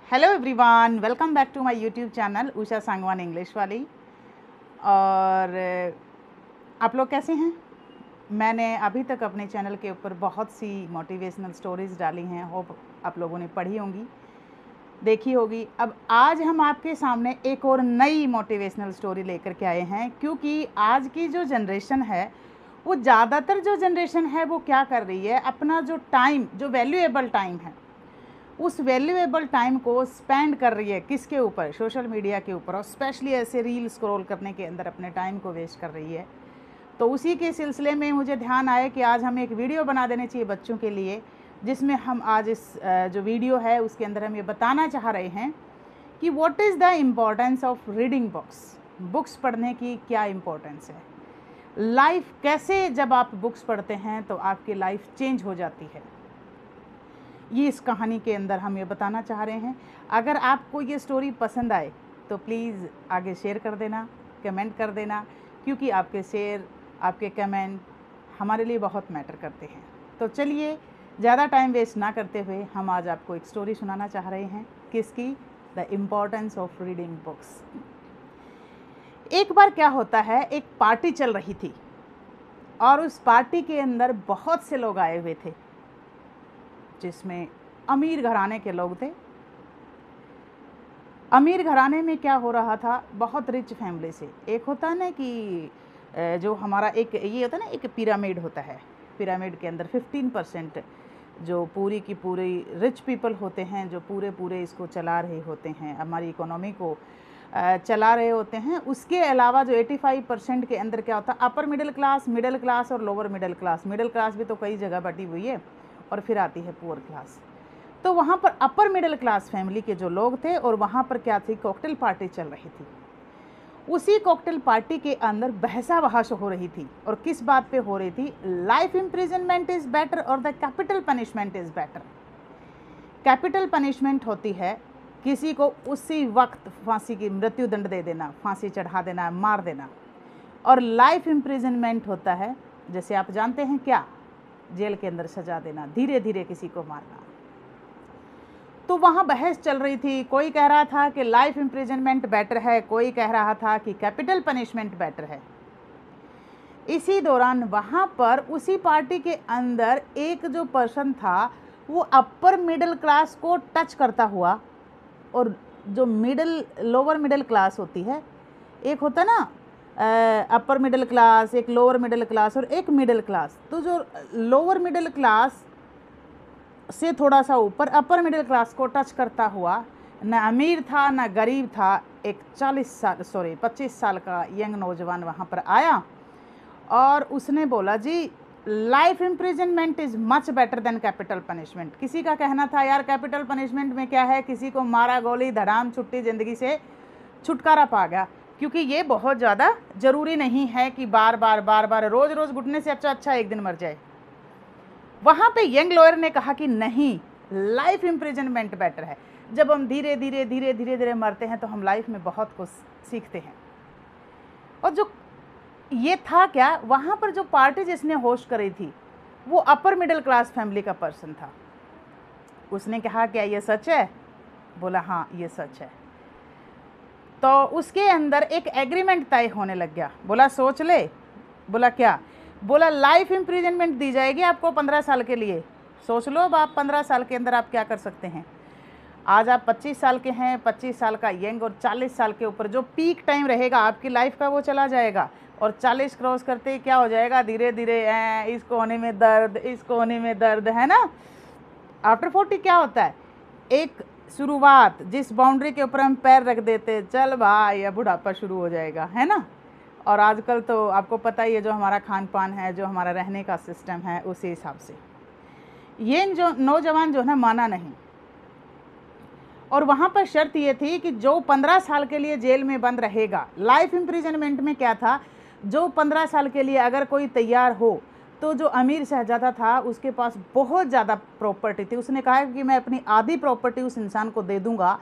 Hello everyone, welcome back to my YouTube channel Usha Sangwan English वाली। और आप लोग कैसे हैं? मैंने अभी तक अपने चैनल के ऊपर बहुत सी मोटिवेशनल स्टोरीज़ डाली हैं। होप आप लोगों ने पढ़ी होंगी, देखी होगी। अब आज हम आपके सामने एक और नई मोटिवेशनल स्टोरी लेकर के आए हैं, क्योंकि आज की जो जनरेशन है, वो ज़्यादातर जो जनरेशन है वो क्या कर रही है, अपना जो टाइम, जो वैल्यूएबल टाइम है, उस वैल्यूएबल टाइम को स्पेंड कर रही है किसके ऊपर? सोशल मीडिया के ऊपर, और स्पेशली ऐसे रील स्क्रॉल करने के अंदर अपने टाइम को वेस्ट कर रही है। तो उसी के सिलसिले में मुझे ध्यान आया कि आज हमें एक वीडियो बना देनी चाहिए बच्चों के लिए, जिसमें हम आज इस जो वीडियो है उसके अंदर हम ये बताना चाह रहे हैं कि what is the importance of reading books पढ़ने की क्या इम्पोर्टेंस है। लाइफ कैसे, जब आप बुक्स पढ़ते हैं तो आपकी लाइफ चेंज हो जाती है। ये इस कहानी के अंदर हम ये बताना चाह रहे हैं। अगर आपको ये स्टोरी पसंद आए तो प्लीज़ आगे शेयर कर देना, कमेंट कर देना, क्योंकि आपके शेयर, आपके कमेंट हमारे लिए बहुत मैटर करते हैं। तो चलिए, ज़्यादा टाइम वेस्ट ना करते हुए हम आज आपको एक स्टोरी सुनाना चाह रहे हैं। किसकी? The importance of reading books. एक बार क्या होता है, एक पार्टी चल रही थी और उस पार्टी के अंदर बहुत से लोग आए हुए थे, जिसमें अमीर घराने के लोग थे। अमीर घराने में क्या हो रहा था, बहुत रिच फैमिली से। एक होता है ना कि जो हमारा एक ये होता है ना, एक पिरामिड होता है। पिरामिड के अंदर 15% जो पूरी की पूरी रिच पीपल होते हैं, जो पूरे इसको चला रहे होते हैं, हमारी इकोनॉमी को चला रहे होते हैं। उसके अलावा जो 85% के अंदर क्या होता है, अपर मिडिल क्लास और lower middle class. Middle class भी तो कई जगह बटी हुई है, और फिर आती है पुअर क्लास। तो वहाँ पर अपर मिडिल क्लास फैमिली के जो लोग थे, और वहाँ पर क्या थी, कॉकटेल पार्टी चल रही थी। उसी कॉकटेल पार्टी के अंदर बहसा बहस हो रही थी, और किस बात पे हो रही थी? लाइफ इम्प्रिजनमेंट इज़ बेटर और the capital punishment is better. Capital punishment होती है किसी को उसी वक्त फांसी की मृत्यु दंड दे देना, फांसी चढ़ा देना, मार देना। और लाइफ इम्प्रिजनमेंट होता है, जैसे आप जानते हैं क्या, जेल के अंदर सजा देना, धीरे धीरे किसी को मारना। तो वहाँ बहस चल रही थी। कोई कह रहा था कि लाइफ इम्प्रिजनमेंट बेटर है, कोई कह रहा था कि कैपिटल पनिशमेंट बेटर है। इसी दौरान वहाँ पर उसी पार्टी के अंदर एक जो पर्सन था, वो अपर मिडिल क्लास को टच करता हुआ, और जो लोअर मिडिल क्लास होती है, एक होता है ना अपर मिडिल क्लास, एक लोअर मिडिल क्लास और एक मिडिल क्लास। तो जो लोअर मिडिल क्लास से थोड़ा सा ऊपर अपर मिडिल क्लास को टच करता हुआ, न अमीर था न गरीब था, एक 25 साल का यंग नौजवान वहाँ पर आया और उसने बोला, जी life imprisonment is much better than capital punishment. किसी का कहना था, यार कैपिटल पनिशमेंट में क्या है, किसी को मारा, गोली, धड़ाम, छुट्टी, ज़िंदगी से छुटकारा पा गया, क्योंकि ये बहुत ज़्यादा ज़रूरी नहीं है कि बार बार रोज़ घुटने से अच्छा एक दिन मर जाए। वहाँ पे यंग लॉयर ने कहा कि नहीं, लाइफ इम्प्रिजनमेंट बेटर है। जब हम धीरे धीरे मरते हैं तो हम लाइफ में बहुत कुछ सीखते हैं। और जो ये था क्या, वहाँ पर जो पार्टी जिसने होस्ट करी थी, वो अपर मिडिल क्लास फैमिली का पर्सन था। उसने कहा, क्या ये सच है? बोला, हाँ ये सच है। तो उसके अंदर एक एग्रीमेंट तय होने लग गया। बोला, सोच ले। बोला, क्या? बोला, लाइफ इम्प्रिजनमेंट दी जाएगी आपको 15 साल के लिए। सोच लो अब आप 15 साल के अंदर आप क्या कर सकते हैं। आज आप 25 साल के हैं, 25 साल का यंग, और 40 साल के ऊपर जो पीक टाइम रहेगा आपकी लाइफ का वो चला जाएगा, और 40 क्रॉस करते ही क्या हो जाएगा, धीरे धीरे इस कोने में दर्द, इस कोने में दर्द, है ना। आफ्टर 40 क्या होता है, एक शुरुआत, जिस बाउंड्री के ऊपर हम पैर रख देते, चल भाई अब बुढ़ापा शुरू हो जाएगा, है ना। और आजकल तो आपको पता ही है, जो हमारा खान पान है, जो हमारा रहने का सिस्टम है, उसी हिसाब से ये जो नौजवान जो है ना, माना नहीं। और वहाँ पर शर्त ये थी कि जो 15 साल के लिए जेल में बंद रहेगा, लाइफ इम्प्रिजनमेंट में क्या था, जो 15 साल के लिए अगर कोई तैयार हो, तो जो अमीर शहजादा था उसके पास बहुत ज़्यादा प्रॉपर्टी थी। उसने कहा कि मैं अपनी आधी प्रॉपर्टी उस इंसान को दे दूंगा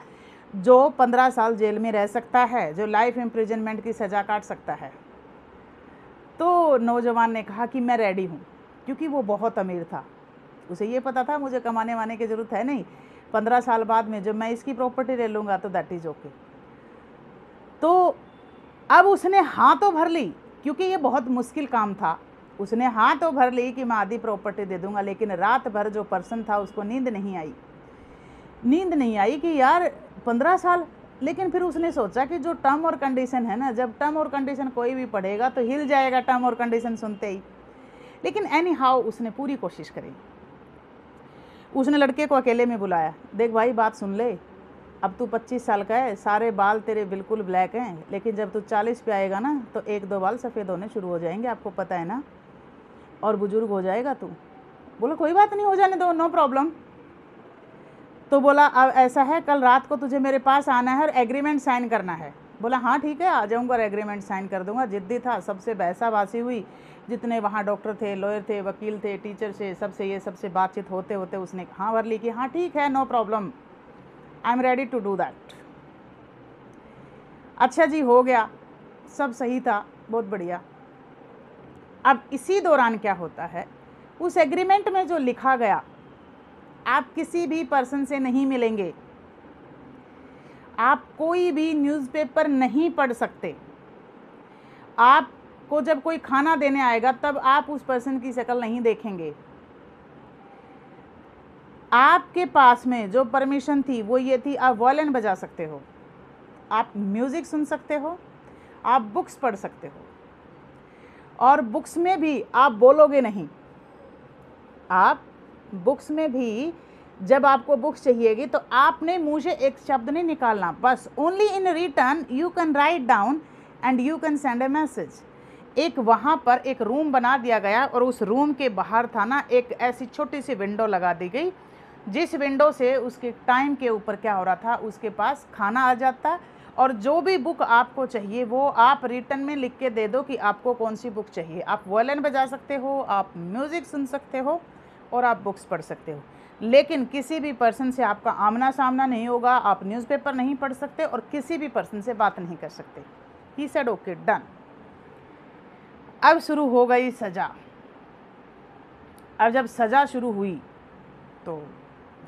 जो 15 साल जेल में रह सकता है, जो लाइफ इम्प्रिजनमेंट की सज़ा काट सकता है। तो नौजवान ने कहा कि मैं रेडी हूँ, क्योंकि वो बहुत अमीर था। उसे ये पता था मुझे कमाने वाने की ज़रूरत है नहीं, 15 साल बाद में जब मैं इसकी प्रॉपर्टी ले लूँगा तो दैट इज़ ओके। तो अब उसने हाँ तो भर ली, क्योंकि ये बहुत मुश्किल काम था। उसने हाँ तो भर ली कि मैं आधी प्रॉपर्टी दे दूँगा, लेकिन रात भर जो पर्सन था उसको नींद नहीं आई। नींद नहीं आई कि यार 15 साल। लेकिन फिर उसने सोचा कि जो टर्म और कंडीशन है ना, जब टर्म और कंडीशन कोई भी पढ़ेगा तो हिल जाएगा टर्म और कंडीशन सुनते ही। लेकिन एनी हाउ उसने पूरी कोशिश करी। उसने लड़के को अकेले में बुलाया, देख भाई बात सुन ले, अब तू 25 साल का है, सारे बाल तेरे बिल्कुल ब्लैक हैं, लेकिन जब तू 40 पे आएगा ना तो 1-2 बाल सफ़ेद होने शुरू हो जाएंगे, आपको पता है ना, और बुजुर्ग हो जाएगा तू। बोला कोई बात नहीं, हो जाने दो, नो प्रॉब्लम। तो बोला अब ऐसा है, कल रात को तुझे मेरे पास आना है और एग्रीमेंट साइन करना है। बोला हाँ ठीक है, आ जाऊँगा और एग्रीमेंट साइन कर दूँगा। जिद्दी था, सबसे बहसाबाजी हुई, जितने वहाँ डॉक्टर थे, लॉयर थे, वकील थे, टीचर से, सबसे बातचीत होते होते उसने हाँ भर ली कि हाँ ठीक है, no problem, I am ready to do that. अच्छा जी, हो गया, सब सही था, बहुत बढ़िया। अब इसी दौरान क्या होता है, उस एग्रीमेंट में जो लिखा गया, आप किसी भी पर्सन से नहीं मिलेंगे, आप कोई भी न्यूज़पेपर नहीं पढ़ सकते, आपको जब कोई खाना देने आएगा तब आप उस पर्सन की शक्ल नहीं देखेंगे। आपके पास में जो परमिशन थी वो ये थी, आप वायलिन बजा सकते हो, आप म्यूज़िक सुन सकते हो, आप बुक्स पढ़ सकते हो, और बुक्स में भी आप बोलोगे नहीं। आप बुक्स में भी जब आपको बुक्स चाहिएगी तो आपने मुँह से एक शब्द नहीं निकालना, बस only in return you can write down and you can send A message. एक वहाँ पर एक रूम बना दिया गया और उस रूम के बाहर था ना एक ऐसी छोटी सी विंडो लगा दी गई, जिस विंडो से उसके टाइम के ऊपर क्या हो रहा था, उसके पास खाना आ जाता, और जो भी बुक आपको चाहिए वो आप रिटर्न में लिख के दे दो कि आपको कौन सी बुक चाहिए। आप वायलिन बजा सकते हो, आप म्यूज़िक सुन सकते हो, और आप बुक्स पढ़ सकते हो, लेकिन किसी भी पर्सन से आपका आमना सामना नहीं होगा, आप न्यूज़पेपर नहीं पढ़ सकते और किसी भी पर्सन से बात नहीं कर सकते। He said okay done. अब शुरू हो गई सज़ा। अब जब सज़ा शुरू हुई तो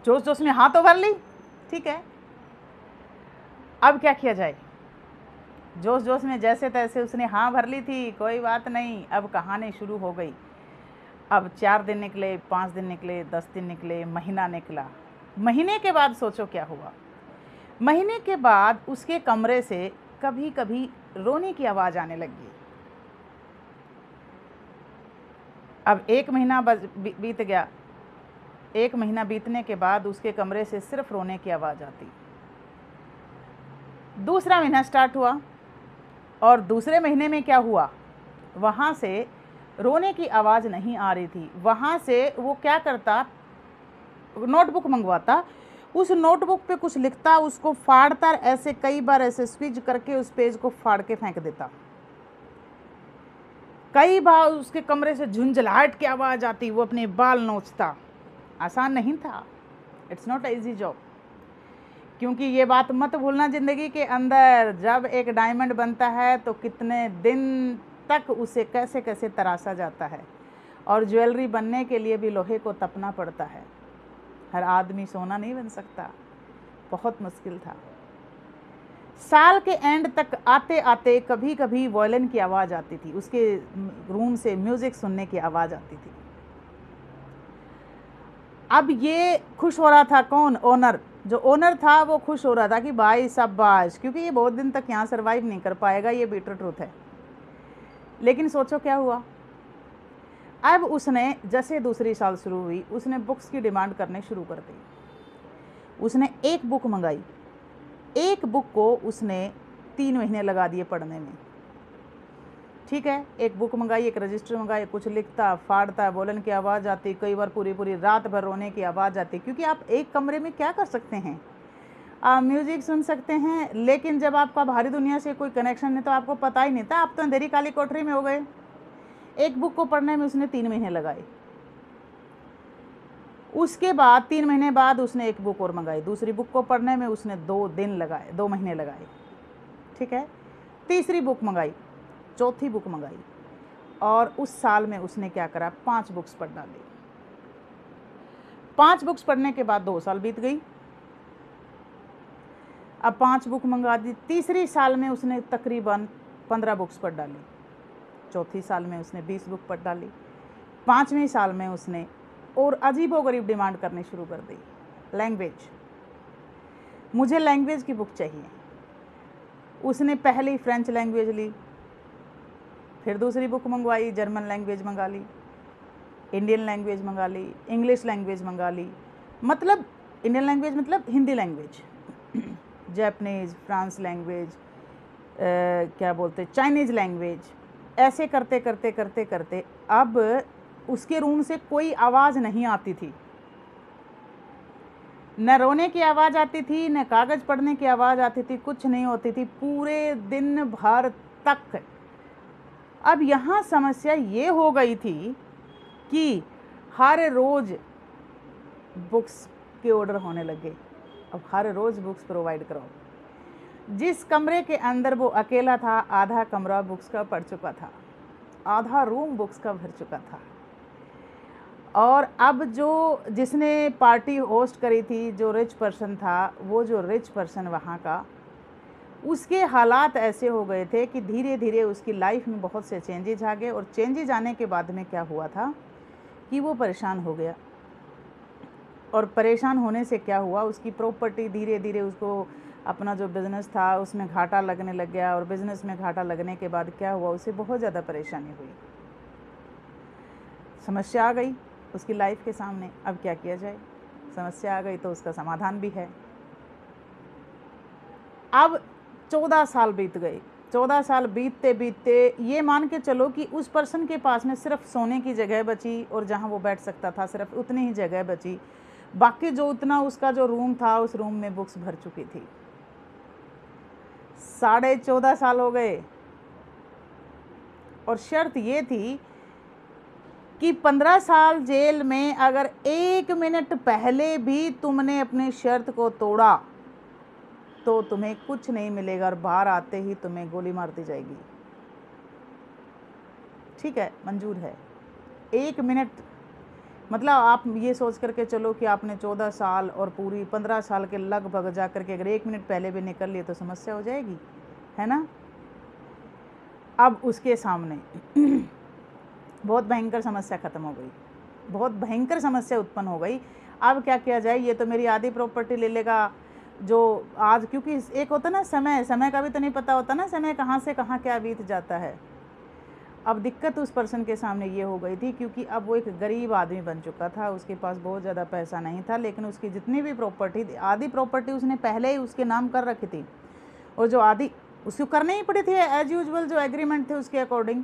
जोश जोश में हाँ तो भर ली, ठीक है, अब क्या किया जाए। जोश जोश में जैसे तैसे उसने हाँ भर ली थी, कोई बात नहीं। अब कहानी शुरू हो गई। अब 4 दिन निकले, 5 दिन निकले, 10 दिन निकले, महीना निकला। महीने के बाद सोचो क्या हुआ। महीने के बाद उसके कमरे से कभी कभी रोने की आवाज़ आने लगी। अब 1 महीना बीत गया। 1 महीना बीतने के बाद उसके कमरे से सिर्फ रोने की आवाज़ आती। दूसरा महीना स्टार्ट हुआ, और दूसरे महीने में क्या हुआ, वहाँ से रोने की आवाज़ नहीं आ रही थी। वहाँ से वो क्या करता, नोटबुक मंगवाता, उस नोटबुक पे कुछ लिखता, उसको फाड़ता, ऐसे कई बार ऐसे स्विच करके उस पेज को फाड़ के फेंक देता। कई बार उसके कमरे से झुंझलाहट की आवाज़ आती, वो अपने बाल नोचता। आसान नहीं था, इट्स नॉट ईजी जॉब। क्योंकि ये बात मत भूलना, ज़िंदगी के अंदर जब एक डायमंड बनता है तो कितने दिन तक उसे कैसे कैसे तराशा जाता है, और ज्वेलरी बनने के लिए भी लोहे को तपना पड़ता है। हर आदमी सोना नहीं बन सकता, बहुत मुश्किल था। साल के एंड तक आते आते कभी कभी वायलिन की आवाज़ आती थी, उसके रूम से म्यूज़िक सुनने की आवाज़ आती थी। अब ये खुश हो रहा था, कौन, ओनर। जो ओनर था वो खुश हो रहा था कि भाई शाबाश, क्योंकि ये बहुत दिन तक यहाँ सर्वाइव नहीं कर पाएगा, ये बिटर ट्रूथ है। लेकिन सोचो क्या हुआ। अब उसने जैसे दूसरी साल शुरू हुई, उसने बुक्स की डिमांड करने शुरू कर दी। उसने एक बुक मंगाई, एक बुक को उसने 3 महीने लगा दिए पढ़ने में, ठीक है। एक बुक मंगाई, एक रजिस्टर मंगाई, कुछ लिखता, फाड़ता, बोलन की आवाज़ आती, कई बार पूरी पूरी रात भर रोने की आवाज़ आती। क्योंकि आप एक कमरे में क्या कर सकते हैं, आप म्यूज़िक सुन सकते हैं, लेकिन जब आपका बाहरी दुनिया से कोई कनेक्शन नहीं तो आपको पता ही नहीं था, आप तो अंधेरी काली कोठरी में हो गए। एक बुक को पढ़ने में उसने 3 महीने लगाए। उसके बाद 3 महीने बाद उसने एक बुक और मंगाई, दूसरी बुक को पढ़ने में उसने 2 दिन लगाए, 2 महीने लगाए, ठीक है। तीसरी बुक मंगाई, चौथी बुक मंगाई, और उस साल में उसने क्या करा, 5 बुक्स पढ़ डाली। 5 बुक्स पढ़ने के बाद 2 साल बीत गई। अब 5 बुक मंगा दी। तीसरी साल में उसने तकरीबन 15 बुक्स पढ़ डाली, चौथी साल में उसने 20 बुक पढ़ डाली, 5वीं साल में उसने और अजीबोगरीब डिमांड करनी शुरू कर दी। लैंग्वेज, मुझे लैंग्वेज की बुक चाहिए। उसने पहली फ्रेंच लैंग्वेज ली, फिर दूसरी बुक मंगवाई, जर्मन लैंग्वेज मंगा ली, इंडियन लैंग्वेज मंगा ली, इंग्लिश लैंग्वेज मंगा ली, मतलब इंडियन लैंग्वेज मतलब Hindi language, Japanese, France language, क्या बोलते चाइनीज़ लैंग्वेज। ऐसे करते करते करते करते अब उसके रूम से कोई आवाज़ नहीं आती थी, न रोने की आवाज़ आती थी, न कागज़ पढ़ने की आवाज़ आती थी, कुछ नहीं होती थी पूरे दिन भर तक। अब यहाँ समस्या ये हो गई थी कि हर रोज़ बुक्स के ऑर्डर होने लगे। अब हर रोज़ बुक्स प्रोवाइड करो। जिस कमरे के अंदर वो अकेला था, आधा कमरा बुक्स का पढ़ चुका था, आधा रूम बुक्स का भर चुका था। और अब जिसने पार्टी होस्ट करी थी, जो रिच पर्सन था, वो जो रिच पर्सन वहाँ का, उसके हालात ऐसे हो गए थे कि धीरे धीरे उसकी लाइफ में बहुत से चेंजेज आ गए। और चेंजेज आने के बाद में क्या हुआ था कि वो परेशान हो गया। और परेशान होने से क्या हुआ, उसकी प्रॉपर्टी धीरे धीरे, उसको अपना जो बिज़नेस था उसमें घाटा लगने लग गया। और बिज़नेस में घाटा लगने के बाद क्या हुआ, उसे बहुत ज़्यादा परेशानी हुई, समस्या आ गई उसकी लाइफ के सामने। अब क्या किया जाए, समस्या आ गई तो उसका समाधान भी है। अब 14 साल बीत गए। 14 साल बीतते बीतते ये मान के चलो कि उस पर्सन के पास में सिर्फ सोने की जगह बची, और जहाँ वो बैठ सकता था सिर्फ उतनी ही जगह बची। बाकी जो उतना उसका जो रूम था, उस रूम में बुक्स भर चुकी थी। 14.5 साल हो गए। और शर्त ये थी कि 15 साल जेल में अगर 1 मिनट पहले भी तुमने अपनी शर्त को तोड़ा तो तुम्हें कुछ नहीं मिलेगा, और बाहर आते ही तुम्हें गोली मार दी जाएगी। ठीक है, मंजूर है। 1 मिनट मतलब आप ये सोच करके चलो कि आपने 14 साल और पूरी 15 साल के लगभग जा करके अगर 1 मिनट पहले भी निकल लिए तो समस्या हो जाएगी, है ना। अब उसके सामने बहुत भयंकर समस्या ख़त्म हो गई, बहुत भयंकर समस्या उत्पन्न हो गई। अब क्या किया जाए, ये तो मेरी आधी प्रॉपर्टी ले लेगा जो आज, क्योंकि एक होता ना समय का भी तो नहीं पता होता ना, समय कहाँ से कहाँ क्या बीत जाता है। अब दिक्कत उस पर्सन के सामने ये हो गई थी क्योंकि अब वो एक गरीब आदमी बन चुका था, उसके पास बहुत ज़्यादा पैसा नहीं था, लेकिन उसकी जितनी भी प्रॉपर्टी थी, आधी प्रॉपर्टी उसने पहले ही उसके नाम कर रखी थी, और जो आधी उसको करनी ही पड़ी थी एज यूजुअल, जो एग्रीमेंट थे उसके अकॉर्डिंग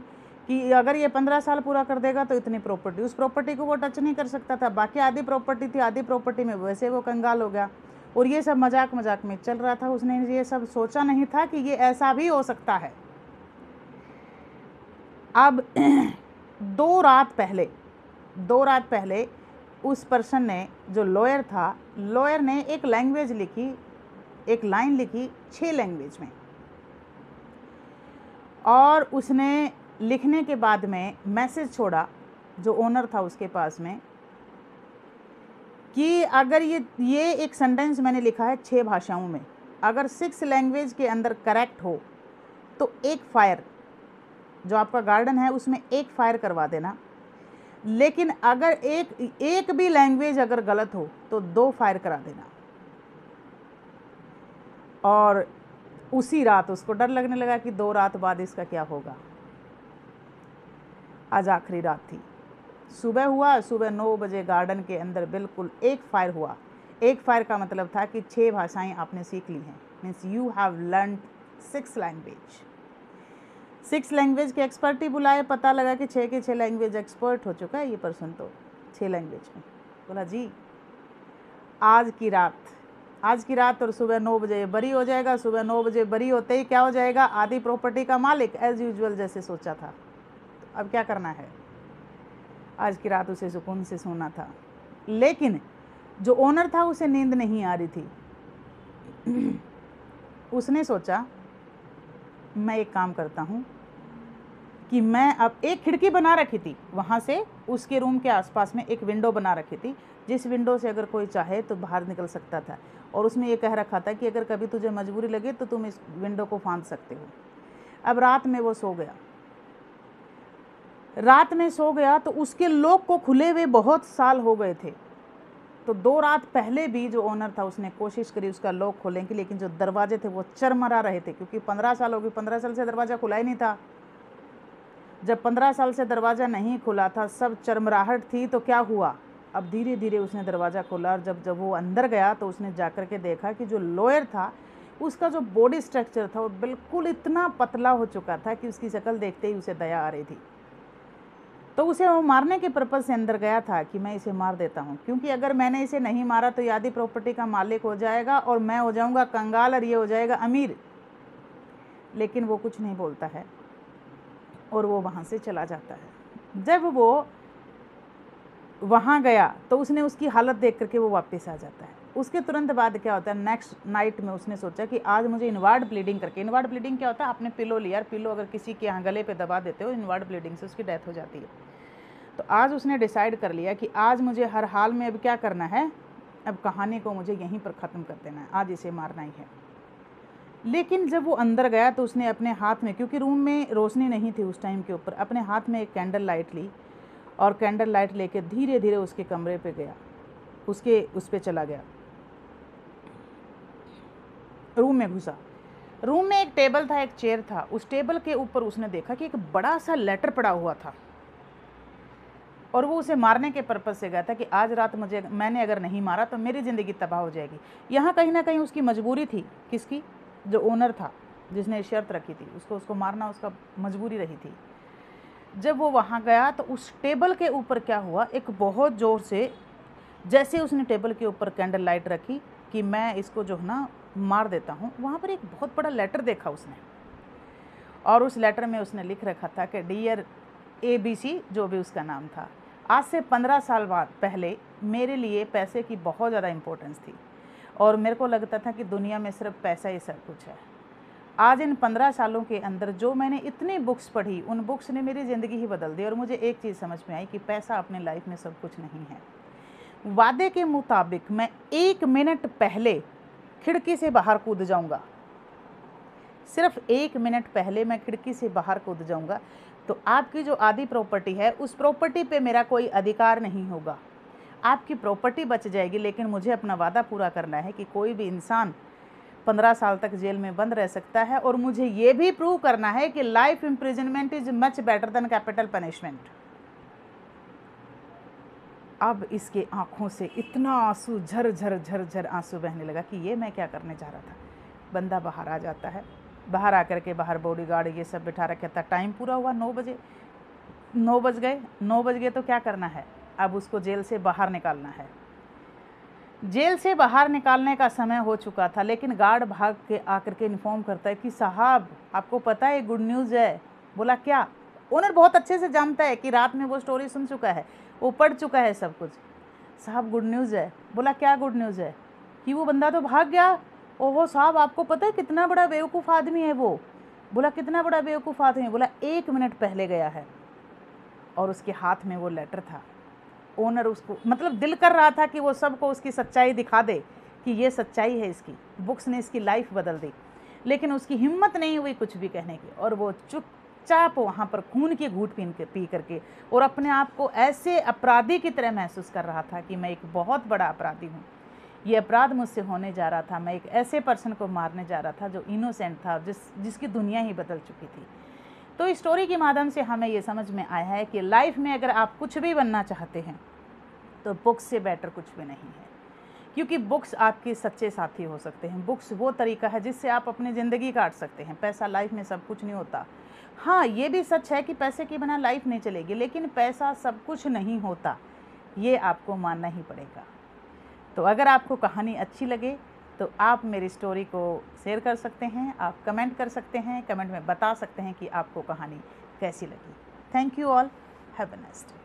कि अगर ये 15 साल पूरा कर देगा तो इतनी प्रॉपर्टी, उस प्रॉपर्टी को वो टच नहीं कर सकता था। बाकी आधी प्रॉपर्टी थी, आधी प्रॉपर्टी में वैसे वो कंगाल हो गया। और ये सब मजाक मजाक में चल रहा था, उसने ये सब सोचा नहीं था कि ये ऐसा भी हो सकता है। अब 2 रात पहले उस पर्सन ने, जो लॉयर था, लॉयर ने एक लैंग्वेज लिखी, एक लाइन लिखी 6 लैंग्वेज में, और उसने लिखने के बाद में मैसेज छोड़ा जो ओनर था उसके पास में कि अगर ये एक सेंटेंस मैंने लिखा है 6 भाषाओं में, अगर 6 लैंग्वेज के अंदर करेक्ट हो तो एक फायर, जो आपका गार्डन है उसमें एक फायर करवा देना, लेकिन अगर एक भी लैंग्वेज अगर गलत हो तो 2 फायर करा देना। और उसी रात उसको डर लगने लगा कि 2 रात बाद इसका क्या होगा। आज आखिरी रात थी, सुबह हुआ, सुबह 9 बजे गार्डन के अंदर बिल्कुल एक फायर हुआ। एक फायर का मतलब था कि 6 भाषाएं आपने सीख ली हैं, means you have learn 6 language. 6 language के एक्सपर्ट ही बुलाए, पता लगा कि 6 के 6 लैंग्वेज एक्सपर्ट हो चुका है ये पर्सन, तो 6 लैंग्वेज में। बोला जी आज की रात और सुबह 9 बजे बरी हो जाएगा। सुबह 9 बजे बरी होते ही क्या हो जाएगा, आधी प्रॉपर्टी का मालिक, एज यूजुअल जैसे सोचा था। तो अब क्या करना है, आज की रात उसे सुकून से सोना था, लेकिन जो ओनर था उसे नींद नहीं आ रही थी। उसने सोचा मैं एक काम करता हूँ, कि मैं अब एक खिड़की बना रखी थी वहाँ से, उसके रूम के आसपास में एक विंडो बना रखी थी, जिस विंडो से अगर कोई चाहे तो बाहर निकल सकता था। और उसमें ये कह रखा था कि अगर कभी तुझे मजबूरी लगे तो तुम इस विंडो को फांद सकते हो। अब रात में वो सो गया, रात में सो गया तो उसके लॉक को खुले हुए बहुत साल हो गए थे। तो 2 रात पहले भी जो ओनर था उसने कोशिश करी उसका लॉक खोलने की, लेकिन जो दरवाजे थे वो चरमरा रहे थे, क्योंकि 15 साल हो गए, 15 साल से दरवाज़ा खुला ही नहीं था। जब 15 साल से दरवाज़ा नहीं खुला था, सब चरमराहट थी, तो क्या हुआ, अब धीरे धीरे उसने दरवाज़ा खोला। और जब वो अंदर गया तो उसने जाकर के देखा कि जो लॉयर था उसका जो बॉडी स्ट्रक्चर था वो बिल्कुल इतना पतला हो चुका था कि उसकी शक्ल देखते ही उसे दया आ रही थी। तो उसे वो मारने के पर्पज़ से अंदर गया था कि मैं इसे मार देता हूँ, क्योंकि अगर मैंने इसे नहीं मारा तो ये आधी प्रॉपर्टी का मालिक हो जाएगा और मैं हो जाऊँगा कंगाल और ये हो जाएगा अमीर। लेकिन वो कुछ नहीं बोलता है और वो वहाँ से चला जाता है। जब वो वहाँ गया तो उसने उसकी हालत देख करके वो वापस आ जाता है। उसके तुरंत बाद क्या होता है, नेक्स्ट नाइट में उसने सोचा कि आज मुझे इनवर्ड ब्लीडिंग करके, इनवर्ड ब्लीडिंग क्या होता है, आपने पिलो लिया, पिलो अगर किसी के यहाँ गले पे दबा देते हो, इनवर्ड ब्लीडिंग से उसकी डेथ हो जाती है। तो आज उसने डिसाइड कर लिया कि आज मुझे हर हाल में अब क्या करना है, अब कहानी को मुझे यहीं पर ख़त्म कर देना है, आज इसे मारना ही है। लेकिन जब वो अंदर गया तो उसने अपने हाथ में, क्योंकि रूम में रोशनी नहीं थी उस टाइम के ऊपर, अपने हाथ में एक कैंडल लाइट ली और कैंडल लाइट लेके धीरे धीरे उसके कमरे पे गया, उसके उस पे चला गया, रूम में घुसा। रूम में एक टेबल था, एक चेयर था, उस टेबल के ऊपर उसने देखा कि एक बड़ा सा लेटर पड़ा हुआ था और वो उसे मारने के पर्पज़ से गया था कि आज रात मैंने अगर नहीं मारा तो मेरी ज़िंदगी तबाह हो जाएगी। यहाँ कहीं ना कहीं उसकी मजबूरी थी, किसकी, जो ओनर था जिसने शर्त रखी थी उसको मारना उसका मजबूरी रही थी। जब वो वहाँ गया तो उस टेबल के ऊपर क्या हुआ, एक बहुत ज़ोर से, जैसे उसने टेबल के ऊपर कैंडल लाइट रखी कि मैं इसको जो है ना मार देता हूँ, वहाँ पर एक बहुत बड़ा लेटर देखा उसने और उस लेटर में उसने लिख रखा था कि डियर ABC, जो भी उसका नाम था, आज से 15 साल बाद पहले मेरे लिए पैसे की बहुत ज़्यादा इम्पोर्टेंस थी और मेरे को लगता था कि दुनिया में सिर्फ पैसा ही सब कुछ है। आज इन 15 सालों के अंदर जो मैंने इतनी बुक्स पढ़ी, उन बुक्स ने मेरी ज़िंदगी ही बदल दी और मुझे एक चीज़ समझ में आई कि पैसा अपने लाइफ में सब कुछ नहीं है। वादे के मुताबिक मैं 1 मिनट पहले खिड़की से बाहर कूद जाऊंगा, सिर्फ 1 मिनट पहले मैं खिड़की से बाहर कूद जाऊंगा, तो आपकी जो आधी प्रॉपर्टी है उस प्रॉपर्टी पे मेरा कोई अधिकार नहीं होगा। आपकी प्रॉपर्टी बच जाएगी, लेकिन मुझे अपना वादा पूरा करना है कि कोई भी इंसान 15 साल तक जेल में बंद रह सकता है और मुझे ये भी प्रूव करना है कि life imprisonment is much better than capital punishment. अब इसके आंखों से इतना आंसू, झर झर झर झर आंसू बहने लगा कि ये मैं क्या करने जा रहा था। बंदा बाहर आ जाता है, बाहर आकर के बाहर बॉडीगार्ड ये सब बिठा रखा था। टाइम पूरा हुआ, 9 बजे, 9 बज गए, 9 बज गए तो क्या करना है, अब उसको जेल से बाहर निकालना है। जेल से बाहर निकालने का समय हो चुका था, लेकिन गार्ड भाग के आकर के इन्फॉर्म करता है कि साहब आपको पता है गुड न्यूज़ है। बोला क्या? ओनर बहुत अच्छे से जानता है कि रात में वो स्टोरी सुन चुका है, वो पढ़ चुका है सब कुछ। साहब गुड न्यूज़ है। बोला क्या गुड न्यूज़ है? कि वो बंदा तो भाग गया। ओहो साहब आपको पता है कितना बड़ा बेवकूफ़ आदमी है वो। बोला कितना बड़ा बेवकूफ़ आदमी? बोला 1 मिनट पहले गया है और उसके हाथ में वो लेटर था। ओनर उसको मतलब दिल कर रहा था कि वो सबको उसकी सच्चाई दिखा दे कि ये सच्चाई है इसकी, बुक्स ने इसकी लाइफ बदल दी, लेकिन उसकी हिम्मत नहीं हुई कुछ भी कहने की और वो चुपचाप वहाँ पर खून की घूंट पी करके और अपने आप को ऐसे अपराधी की तरह महसूस कर रहा था कि मैं एक बहुत बड़ा अपराधी हूँ, ये अपराध मुझसे होने जा रहा था, मैं एक ऐसे पर्सन को मारने जा रहा था जो इनोसेंट था, जिसकी दुनिया ही बदल चुकी थी। तो इस स्टोरी के माध्यम से हमें ये समझ में आया है कि लाइफ में अगर आप कुछ भी बनना चाहते हैं तो बुक्स से बेटर कुछ भी नहीं है, क्योंकि बुक्स आपके सच्चे साथी हो सकते हैं। बुक्स वो तरीका है जिससे आप अपनी ज़िंदगी काट सकते हैं। पैसा लाइफ में सब कुछ नहीं होता। हाँ ये भी सच है कि पैसे के बिना लाइफ नहीं चलेगी, लेकिन पैसा सब कुछ नहीं होता, ये आपको मानना ही पड़ेगा। तो अगर आपको कहानी अच्छी लगे तो आप मेरी स्टोरी को शेयर कर सकते हैं, आप कमेंट कर सकते हैं, कमेंट में बता सकते हैं कि आपको कहानी कैसी लगी। Thank you all, have a nice day.